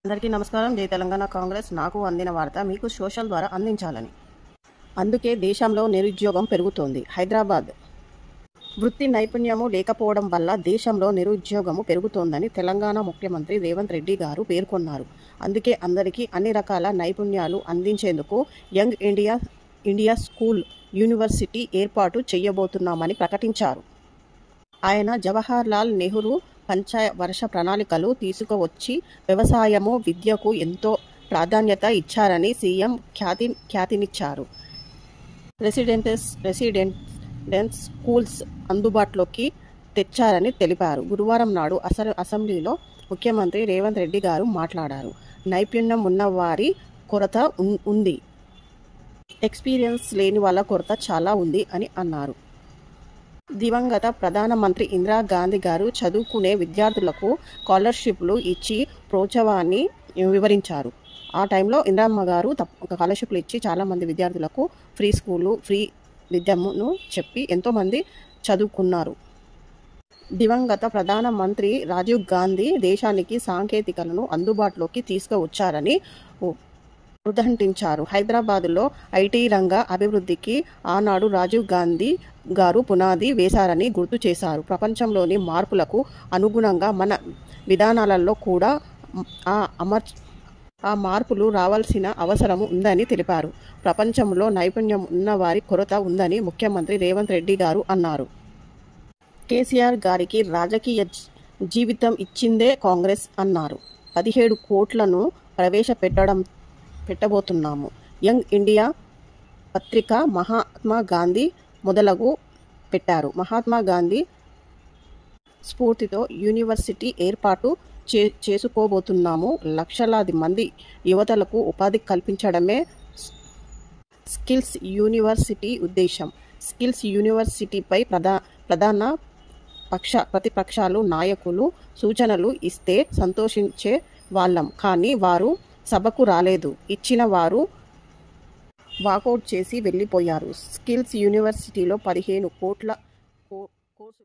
అందరికీ నమస్కారం. జై తెలంగాణ కాంగ్రెస్. నాకు అందిన వార్త మీకు సోషల్ ద్వారా అందించాలని. అందుకే దేశంలో నిరుద్యోగం పెరుగుతోంది. హైదరాబాద్ వృత్తి నైపుణ్యము లేకపోవడం వల్ల దేశంలో నిరుద్యోగము పెరుగుతోందని తెలంగాణ ముఖ్యమంత్రి రేవంత్ రెడ్డి గారు పేర్కొన్నారు. అందుకే అందరికీ అన్ని రకాల నైపుణ్యాలు అందించేందుకు యంగ్ ఇండియా స్కూల్ యూనివర్సిటీ ఏర్పాటు చేయబోతున్నామని ప్రకటించారు. ఆయన జవహర్లాల్ నెహ్రూ పంచవర్ష ప్రణాళికలు తీసుకువచ్చి వ్యవసాయము, విద్యకు ఎంతో ప్రాధాన్యత ఇచ్చారని సీఎం ఖ్యాతినిచ్చారు. రెసిడెంట్ స్కూల్స్ అందుబాటులోకి తెచ్చారని తెలిపారు. గురువారం నాడు అసెంబ్లీలో ముఖ్యమంత్రి రేవంత్ రెడ్డి గారు మాట్లాడారు. నైపుణ్యం ఉన్నవారి కొరత ఉంది, ఎక్స్పీరియన్స్ లేని వాళ్ళ కొరత చాలా ఉంది అని అన్నారు. దివంగత ప్రధానమంత్రి ఇందిరాగాంధీ గారు చదువుకునే విద్యార్థులకు స్కాలర్షిప్లు ఇచ్చి ప్రోత్సాహాన్ని వివరించారు. ఆ టైంలో ఇందిరమ్మ గారు స్కాలర్షిప్లు ఇచ్చి చాలామంది విద్యార్థులకు ఫ్రీ విద్యను చెప్పి ఎంతోమంది చదువుకున్నారు. దివంగత ప్రధానమంత్రి రాజీవ్ గాంధీ దేశానికి సాంకేతికలను అందుబాటులోకి తీసుకువచ్చారని ఉద్ఘాటించారు. హైదరాబాద్లో ఐటీ రంగ అభివృద్ధికి ఆనాడు రాజీవ్ గాంధీ గారు పునాది వేశారని గుర్తు చేశారు. ప్రపంచంలోని మార్పులకు అనుగుణంగా మన విధానాలలో కూడా ఆ మార్పులు రావాల్సిన అవసరం ఉందని తెలిపారు. ప్రపంచంలో నైపుణ్యం ఉన్నవారి కొరత ఉందని ముఖ్యమంత్రి రేవంత్ రెడ్డి గారు అన్నారు. కేసీఆర్ గారికి రాజకీయ జీవితం ఇచ్చిందే కాంగ్రెస్ అన్నారు. 17 కోట్లను పెట్టబోతున్నాము. యంగ్ ఇండియా పత్రిక మహాత్మా గాంధీ మొదలగు పెట్టారు. మహాత్మా గాంధీ స్ఫూర్తితో యూనివర్సిటీ ఏర్పాటు చేసుకోబోతున్నాము. లక్షలాది మంది యువతలకు ఉపాధి కల్పించడమే స్కిల్స్ యూనివర్సిటీ ఉద్దేశం. స్కిల్స్ యూనివర్సిటీపై ప్రతిపక్షాలు నాయకులు సూచనలు ఇస్తే సంతోషించే వాళ్ళం, కానీ వారు సభకు రాలేదు. ఇచ్చిన వారు వాకౌట్ చేసి వెళ్ళిపోయారు. స్కిల్స్ యూనివర్సిటీలో 15 కోట్ల కోర్సు